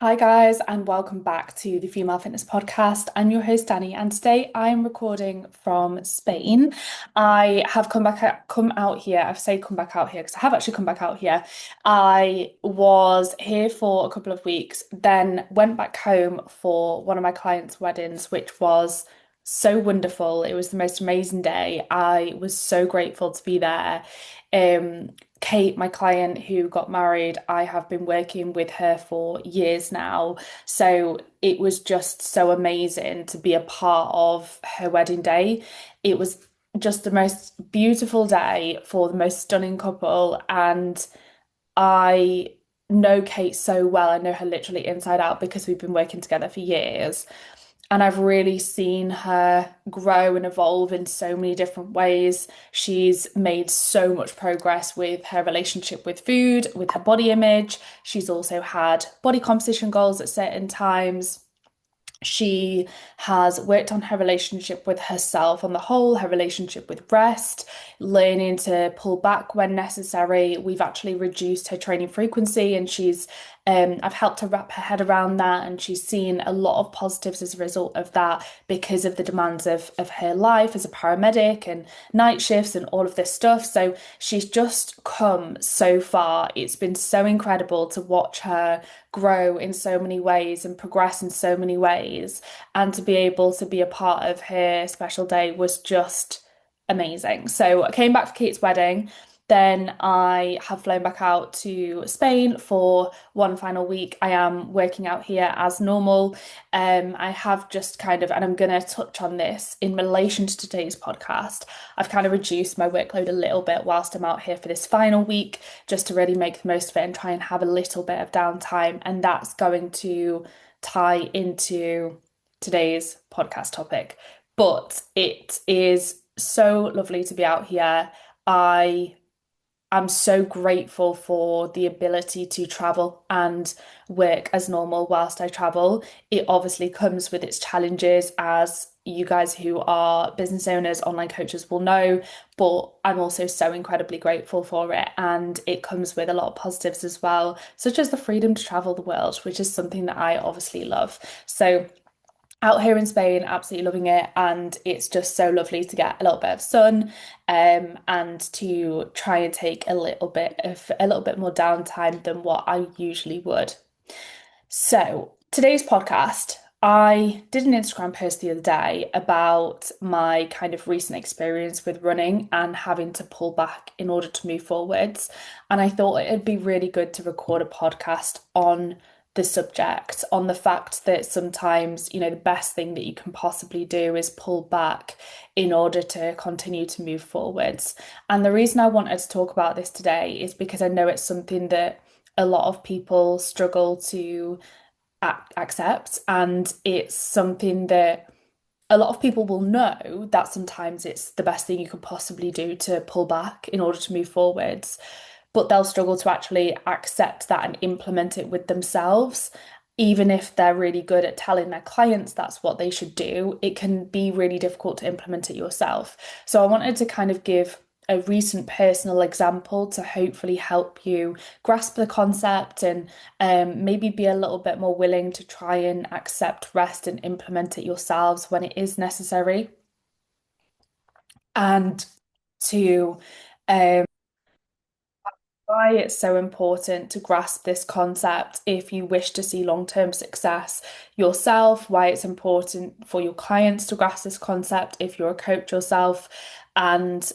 Hi guys, and welcome back to the Female Fitness Podcast. I'm your host Danny, and today I'm recording from Spain. I have come out here. I've said come back out here because I have actually come back out here. I was here for a couple of weeks, then went back home for one of my clients' weddings, which was so wonderful. It was the most amazing day. I was so grateful to be there. Um, Kate, my client who got married, I have been working with her for years now. So it was just so amazing to be a part of her wedding day. It was just the most beautiful day for the most stunning couple. And I know Kate so well. I know her literally inside out because we've been working together for years. And I've really seen her grow and evolve in so many different ways. She's made so much progress with her relationship with food, with her body image. She's also had body composition goals at certain times. She has worked on her relationship with herself on the whole, her relationship with rest, learning to pull back when necessary. We've actually reduced her training frequency, and I've helped her wrap her head around that, and she's seen a lot of positives as a result of that because of the demands of her life as a paramedic and night shifts and all of this stuff. So she's just come so far. It's been so incredible to watch her grow in so many ways and progress in so many ways. And to be able to be a part of her special day was just amazing. So I came back for Kate's wedding. Then I have flown back out to Spain for one final week. I am working out here as normal. I have just kind of, and I'm going to touch on this in relation to today's podcast. I've kind of reduced my workload a little bit whilst I'm out here for this final week, just to really make the most of it and try and have a little bit of downtime. And that's going to tie into today's podcast topic. But it is so lovely to be out here. I'm so grateful for the ability to travel and work as normal whilst I travel. It obviously comes with its challenges, as you guys who are business owners, online coaches will know, but I'm also so incredibly grateful for it. And it comes with a lot of positives as well, such as the freedom to travel the world, which is something that I obviously love. So out here in Spain, absolutely loving it, and it's just so lovely to get a little bit of sun, and to try and take a little bit more downtime than what I usually would. So today's podcast, I did an Instagram post the other day about my kind of recent experience with running and having to pull back in order to move forwards, and I thought it'd be really good to record a podcast on the subject, on the fact that sometimes, the best thing that you can possibly do is pull back in order to continue to move forwards. And the reason I wanted to talk about this today is because I know it's something that a lot of people struggle to accept, and it's something that a lot of people will know that sometimes it's the best thing you could possibly do to pull back in order to move forwards, but they'll struggle to actually accept that and implement it with themselves. Even if they're really good at telling their clients that's what they should do, it can be really difficult to implement it yourself. So I wanted to kind of give a recent personal example to hopefully help you grasp the concept and maybe be a little bit more willing to try and accept rest and implement it yourselves when it is necessary. And to why it's so important to grasp this concept if you wish to see long-term success yourself, why it's important for your clients to grasp this concept if you're a coach yourself, and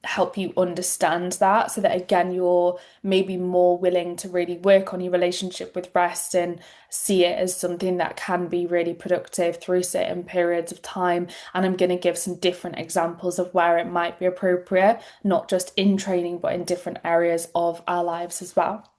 help you understand that so that again you're maybe more willing to really work on your relationship with rest and see it as something that can be really productive through certain periods of time. And I'm going to give some different examples of where it might be appropriate, not just in training, but in different areas of our lives as well.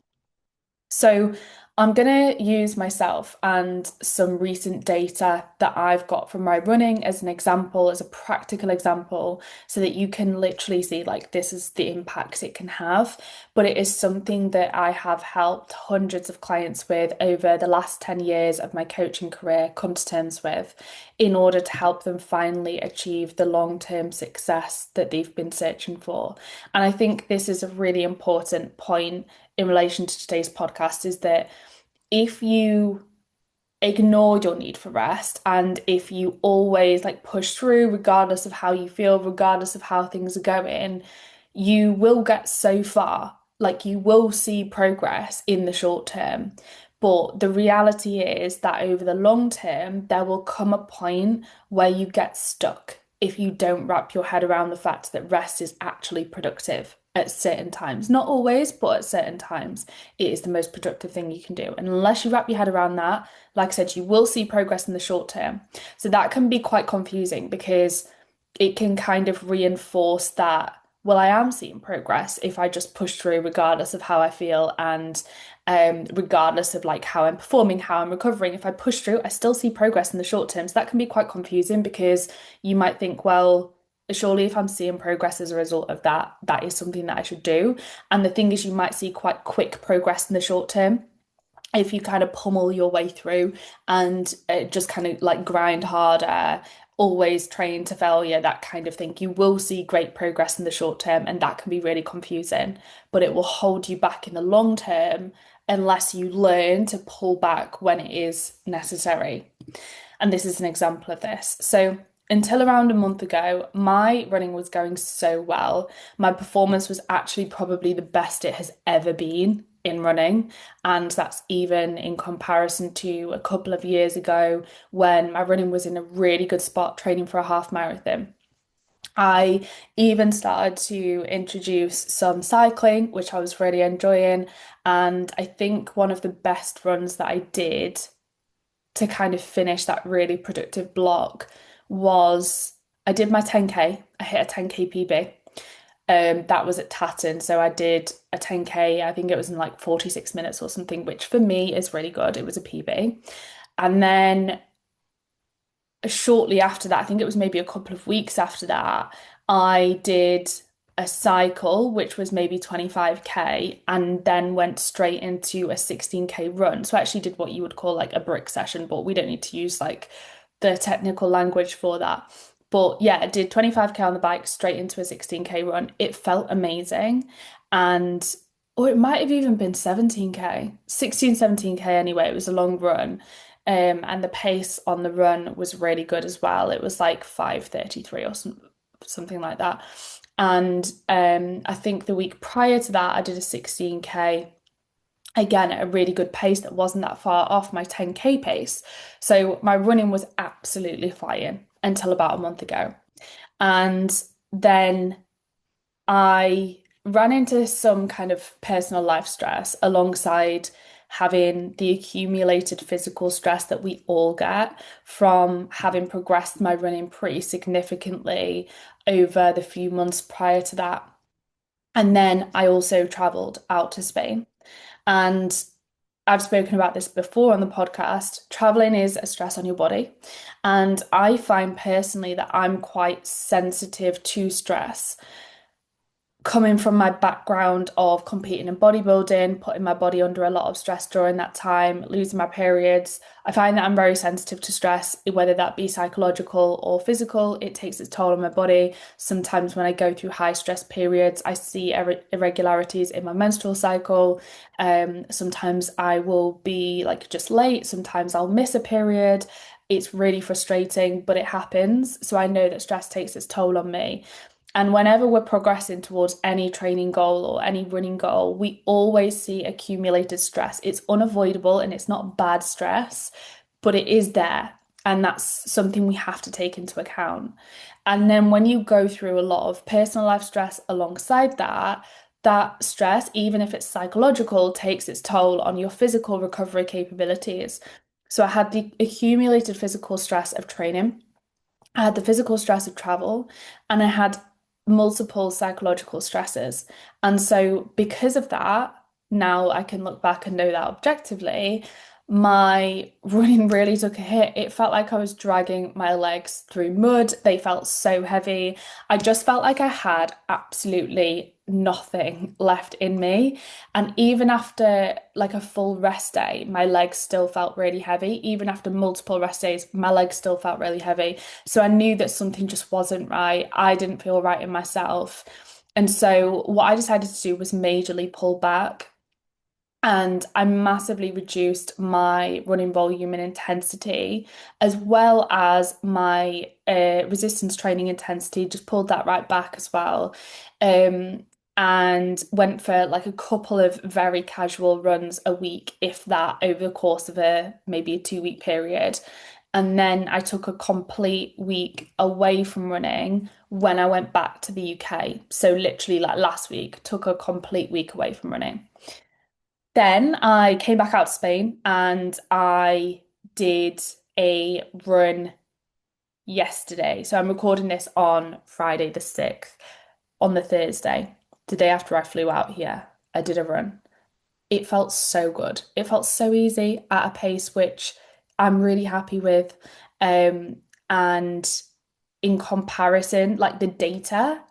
So I'm going to use myself and some recent data that I've got from my running as an example, as a practical example, so that you can literally see like this is the impact it can have. But it is something that I have helped hundreds of clients with over the last 10 years of my coaching career come to terms with in order to help them finally achieve the long-term success that they've been searching for. And I think this is a really important point in relation to today's podcast, is that if you ignore your need for rest and if you always like push through regardless of how you feel, regardless of how things are going, you will get so far. Like you will see progress in the short term. But the reality is that over the long term, there will come a point where you get stuck if you don't wrap your head around the fact that rest is actually productive at certain times. Not always, but at certain times, it is the most productive thing you can do. And unless you wrap your head around that, like I said, you will see progress in the short term. So that can be quite confusing because it can kind of reinforce that, well, I am seeing progress if I just push through regardless of how I feel and regardless of like how I'm performing, how I'm recovering. If I push through, I still see progress in the short term. So that can be quite confusing because you might think, well, surely if I'm seeing progress as a result of that, that is something that I should do. And the thing is, you might see quite quick progress in the short term if you kind of pummel your way through and just kind of like grind harder, always train to failure, that kind of thing, you will see great progress in the short term, and that can be really confusing, but it will hold you back in the long term unless you learn to pull back when it is necessary. And this is an example of this. So, until around a month ago, my running was going so well. My performance was actually probably the best it has ever been in running. And that's even in comparison to a couple of years ago when my running was in a really good spot training for a half marathon. I even started to introduce some cycling, which I was really enjoying. And I think one of the best runs that I did to kind of finish that really productive block was I did my 10K. I hit a 10K PB. That was at Tatton. So I did a 10K, I think it was in like 46 minutes or something, which for me is really good. It was a PB. And then shortly after that, I think it was maybe a couple of weeks after that, I did a cycle, which was maybe 25K, and then went straight into a 16K run. So I actually did what you would call like a brick session, but we don't need to use like the technical language for that. But yeah, I did 25K on the bike straight into a 16K run. It felt amazing. And or it might have even been 17K, 16, 17K anyway. It was a long run. And the pace on the run was really good as well. It was like 5:33 or something like that. And I think the week prior to that, I did a 16K again at a really good pace that wasn't that far off my 10K pace. So my running was absolutely flying until about a month ago. And then I ran into some kind of personal life stress alongside having the accumulated physical stress that we all get from having progressed my running pretty significantly over the few months prior to that. And then I also traveled out to Spain. And I've spoken about this before on the podcast. Traveling is a stress on your body. And I find personally that I'm quite sensitive to stress coming from my background of competing in bodybuilding, putting my body under a lot of stress during that time, losing my periods, I find that I'm very sensitive to stress, whether that be psychological or physical. It takes its toll on my body. Sometimes when I go through high stress periods, I see irregularities in my menstrual cycle. Sometimes I will be like just late. Sometimes I'll miss a period. It's really frustrating, but it happens. So I know that stress takes its toll on me. And whenever we're progressing towards any training goal or any running goal, we always see accumulated stress. It's unavoidable and it's not bad stress, but it is there. And that's something we have to take into account. And then when you go through a lot of personal life stress alongside that, that stress, even if it's psychological, takes its toll on your physical recovery capabilities. So I had the accumulated physical stress of training. I had the physical stress of travel, and I had multiple psychological stresses. And so, because of that, now I can look back and know that objectively, my running really took a hit. It felt like I was dragging my legs through mud. They felt so heavy. I just felt like I had absolutely nothing left in me. And even after like a full rest day, my legs still felt really heavy. Even after multiple rest days, my legs still felt really heavy. So I knew that something just wasn't right. I didn't feel right in myself. And so what I decided to do was majorly pull back And I massively reduced my running volume and intensity, as well as my resistance training intensity, just pulled that right back as well. Um, and went for like a couple of very casual runs a week, if that, over the course of maybe a 2 week period. And then I took a complete week away from running when I went back to the UK. So literally like last week, took a complete week away from running. Then I came back out to Spain and I did a run yesterday. So I'm recording this on Friday the 6th. On the Thursday, the day after I flew out here, I did a run. It felt so good. It felt so easy at a pace which I'm really happy with. And in comparison, like the data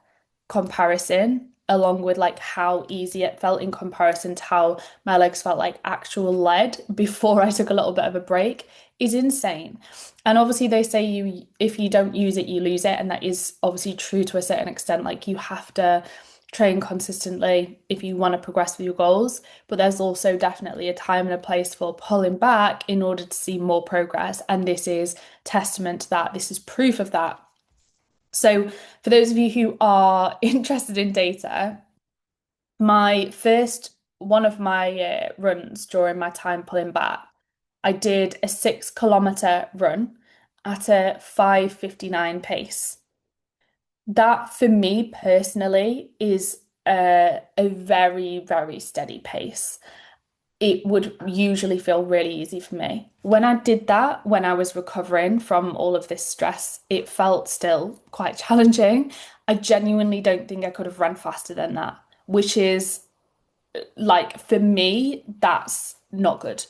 comparison, along with like how easy it felt in comparison to how my legs felt like actual lead before I took a little bit of a break, is insane. And obviously they say you if you don't use it, you lose it, and that is obviously true to a certain extent. Like you have to train consistently if you want to progress with your goals, but there's also definitely a time and a place for pulling back in order to see more progress. And this is testament to that. This is proof of that. So, for those of you who are interested in data, my first one of my runs during my time pulling back, I did a 6 kilometer run at a 5:59 pace. That for me personally is a very, very steady pace. It would usually feel really easy for me. When I did that, when I was recovering from all of this stress, it felt still quite challenging. I genuinely don't think I could have run faster than that, which is like for me, that's not good.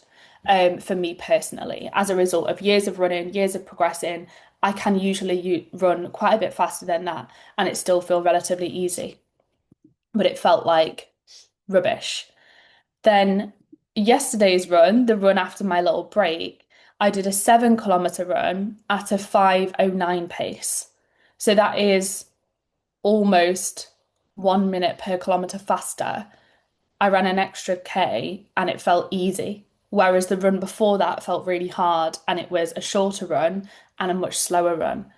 For me personally, as a result of years of running, years of progressing, I can usually run quite a bit faster than that, and it still feel relatively easy. But it felt like rubbish. Then yesterday's run, the run after my little break, I did a 7 kilometer run at a 5:09 pace. So that is almost 1 minute per kilometer faster. I ran an extra K and it felt easy. Whereas the run before that felt really hard and it was a shorter run and a much slower run.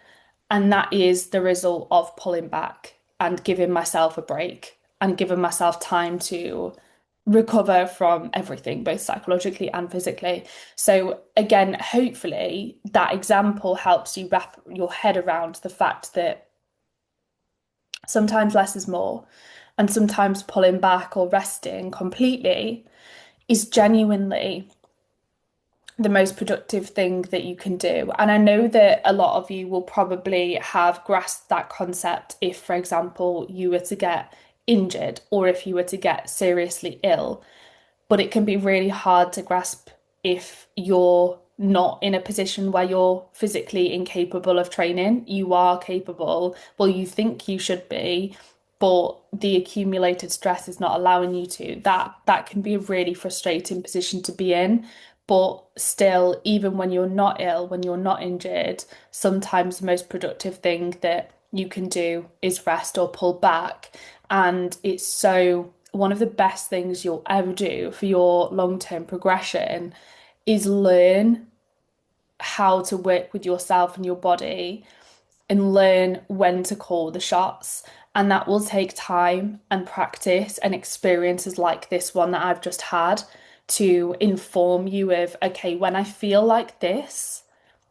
And that is the result of pulling back and giving myself a break and giving myself time to recover from everything, both psychologically and physically. So, again, hopefully that example helps you wrap your head around the fact that sometimes less is more, and sometimes pulling back or resting completely is genuinely the most productive thing that you can do. And I know that a lot of you will probably have grasped that concept if, for example, you were to get injured or if you were to get seriously ill, but it can be really hard to grasp if you're not in a position where you're physically incapable of training. You are capable, well, you think you should be, but the accumulated stress is not allowing you to. That can be a really frustrating position to be in. But still, even when you're not ill, when you're not injured, sometimes the most productive thing that you can do is rest or pull back. And it's so one of the best things you'll ever do for your long-term progression is learn how to work with yourself and your body and learn when to call the shots. And that will take time and practice and experiences like this one that I've just had to inform you of, okay, when I feel like this,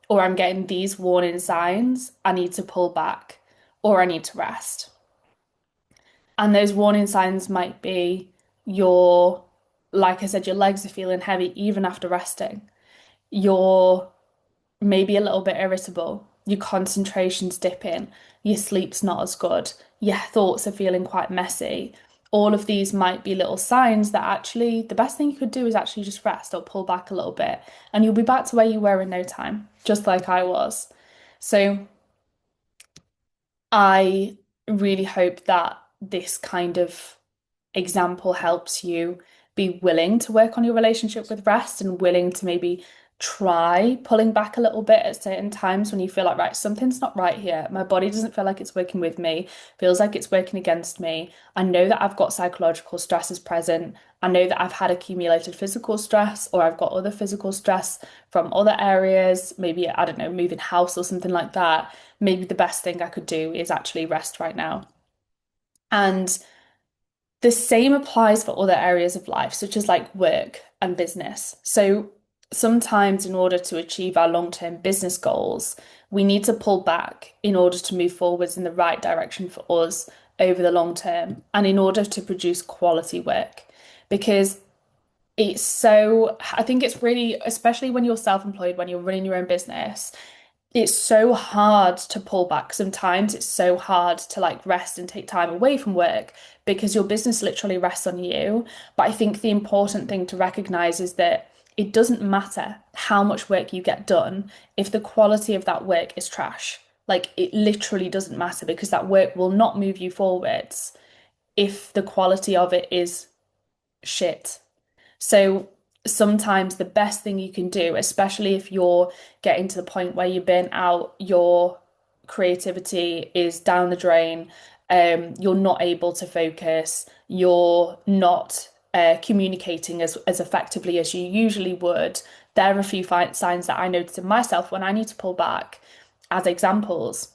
or I'm getting these warning signs, I need to pull back or I need to rest. And those warning signs might be your, like I said, your legs are feeling heavy even after resting. You're maybe a little bit irritable. Your concentration's dipping. Your sleep's not as good. Your thoughts are feeling quite messy. All of these might be little signs that actually the best thing you could do is actually just rest or pull back a little bit, and you'll be back to where you were in no time, just like I was. So I really hope that this kind of example helps you be willing to work on your relationship with rest and willing to maybe try pulling back a little bit at certain times when you feel like, right, something's not right here. My body doesn't feel like it's working with me, feels like it's working against me. I know that I've got psychological stresses present. I know that I've had accumulated physical stress or I've got other physical stress from other areas, maybe, I don't know, moving house or something like that. Maybe the best thing I could do is actually rest right now. And the same applies for other areas of life, such as like work and business. So sometimes, in order to achieve our long-term business goals, we need to pull back in order to move forwards in the right direction for us over the long term and in order to produce quality work. Because I think it's really, especially when you're self-employed, when you're running your own business, it's so hard to pull back. Sometimes it's so hard to like rest and take time away from work because your business literally rests on you. But I think the important thing to recognize is that it doesn't matter how much work you get done if the quality of that work is trash. Like it literally doesn't matter because that work will not move you forwards if the quality of it is shit. So sometimes the best thing you can do, especially if you're getting to the point where you burn out, your creativity is down the drain, you're not able to focus, you're not communicating as effectively as you usually would. There are a few signs that I notice in myself when I need to pull back as examples.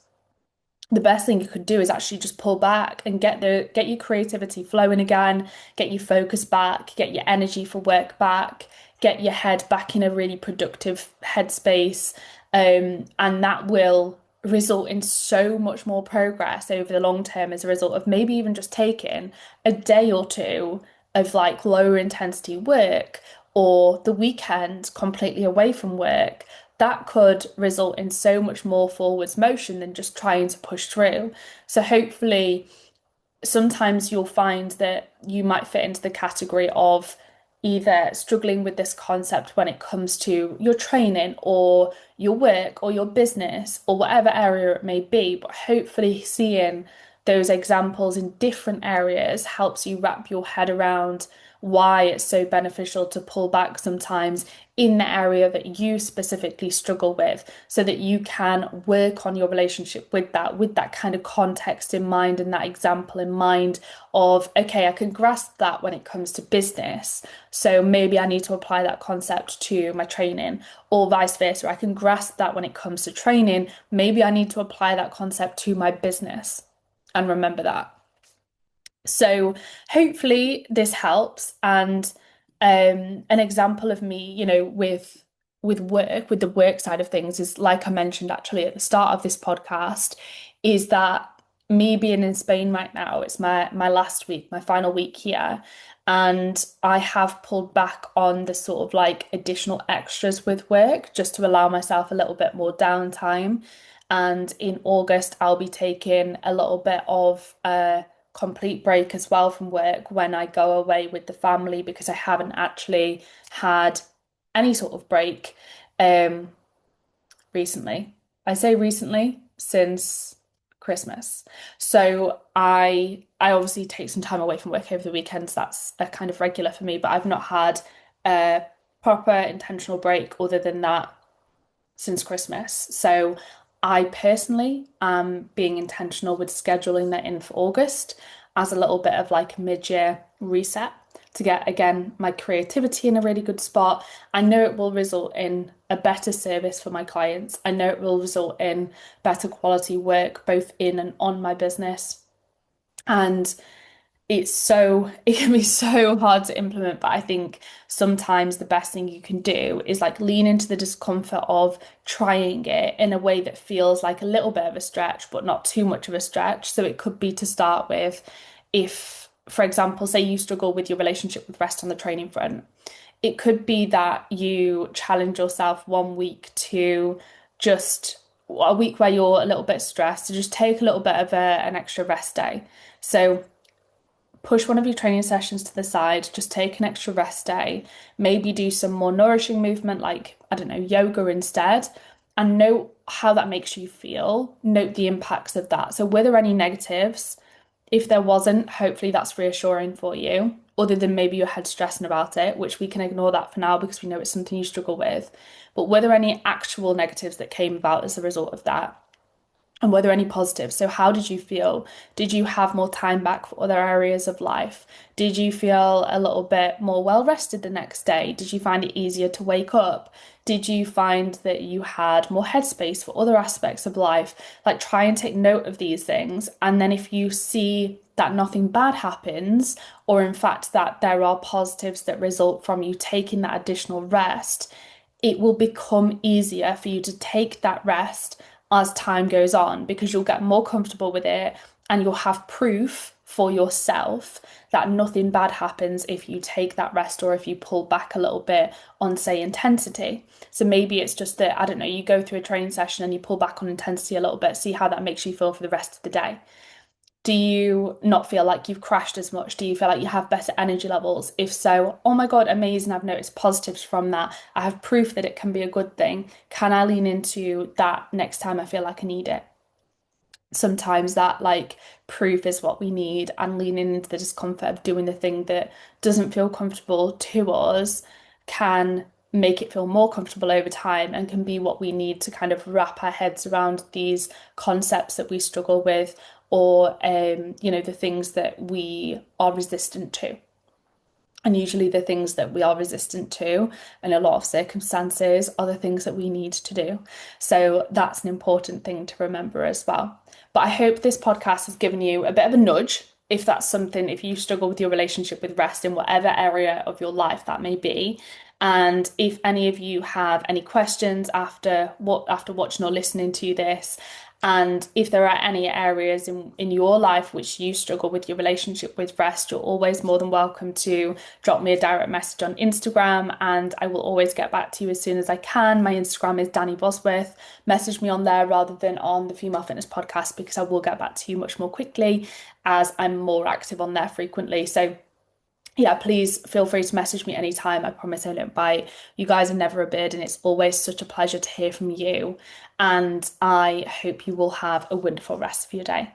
The best thing you could do is actually just pull back and get your creativity flowing again, get your focus back, get your energy for work back, get your head back in a really productive headspace. And that will result in so much more progress over the long term as a result of maybe even just taking a day or two of like lower intensity work or the weekend completely away from work. That could result in so much more forwards motion than just trying to push through. So hopefully sometimes you'll find that you might fit into the category of either struggling with this concept when it comes to your training or your work or your business or whatever area it may be, but hopefully seeing those examples in different areas helps you wrap your head around why it's so beneficial to pull back sometimes in the area that you specifically struggle with so that you can work on your relationship with that kind of context in mind and that example in mind of okay, I can grasp that when it comes to business, so maybe I need to apply that concept to my training, or vice versa. I can grasp that when it comes to training, maybe I need to apply that concept to my business and remember that. So hopefully this helps. And an example of me, with work, with the work side of things, is like I mentioned actually at the start of this podcast, is that me being in Spain right now, it's my last week, my final week here. And I have pulled back on the sort of like additional extras with work just to allow myself a little bit more downtime. And in August, I'll be taking a little bit of complete break as well from work when I go away with the family because I haven't actually had any sort of break um recently. I say recently since Christmas. So I obviously take some time away from work over the weekends. That's a kind of regular for me, but I've not had a proper intentional break other than that since Christmas. So I personally am being intentional with scheduling that in for August as a little bit of like a mid-year reset to get again my creativity in a really good spot. I know it will result in a better service for my clients. I know it will result in better quality work both in and on my business. And it can be so hard to implement, but I think sometimes the best thing you can do is like lean into the discomfort of trying it in a way that feels like a little bit of a stretch, but not too much of a stretch. So it could be to start with, if, for example, say you struggle with your relationship with rest on the training front, it could be that you challenge yourself one week to just a week where you're a little bit stressed to just take a little bit of an extra rest day. So push one of your training sessions to the side, just take an extra rest day, maybe do some more nourishing movement like, I don't know, yoga instead, and note how that makes you feel. Note the impacts of that. So, were there any negatives? If there wasn't, hopefully that's reassuring for you, other than maybe your head stressing about it, which we can ignore that for now because we know it's something you struggle with. But were there any actual negatives that came about as a result of that? And were there any positives? So, how did you feel? Did you have more time back for other areas of life? Did you feel a little bit more well rested the next day? Did you find it easier to wake up? Did you find that you had more headspace for other aspects of life? Like, try and take note of these things. And then, if you see that nothing bad happens, or in fact that there are positives that result from you taking that additional rest, it will become easier for you to take that rest as time goes on because you'll get more comfortable with it and you'll have proof for yourself that nothing bad happens if you take that rest or if you pull back a little bit on, say, intensity. So maybe it's just that, I don't know, you go through a training session and you pull back on intensity a little bit, see how that makes you feel for the rest of the day. Do you not feel like you've crashed as much? Do you feel like you have better energy levels? If so, oh my God, amazing. I've noticed positives from that. I have proof that it can be a good thing. Can I lean into that next time I feel like I need it? Sometimes that like proof is what we need, and leaning into the discomfort of doing the thing that doesn't feel comfortable to us can make it feel more comfortable over time and can be what we need to kind of wrap our heads around these concepts that we struggle with, or the things that we are resistant to. And usually the things that we are resistant to in a lot of circumstances are the things that we need to do. So that's an important thing to remember as well. But I hope this podcast has given you a bit of a nudge if that's something, if you struggle with your relationship with rest in whatever area of your life that may be. And if any of you have any questions after watching or listening to this, and if there are any areas in your life which you struggle with your relationship with rest, you're always more than welcome to drop me a direct message on Instagram, and I will always get back to you as soon as I can. My Instagram is Danny Bosworth. Message me on there rather than on the Female Fitness Podcast because I will get back to you much more quickly as I'm more active on there frequently. So yeah, please feel free to message me anytime. I promise I don't bite. You guys are never a bid, and it's always such a pleasure to hear from you. And I hope you will have a wonderful rest of your day.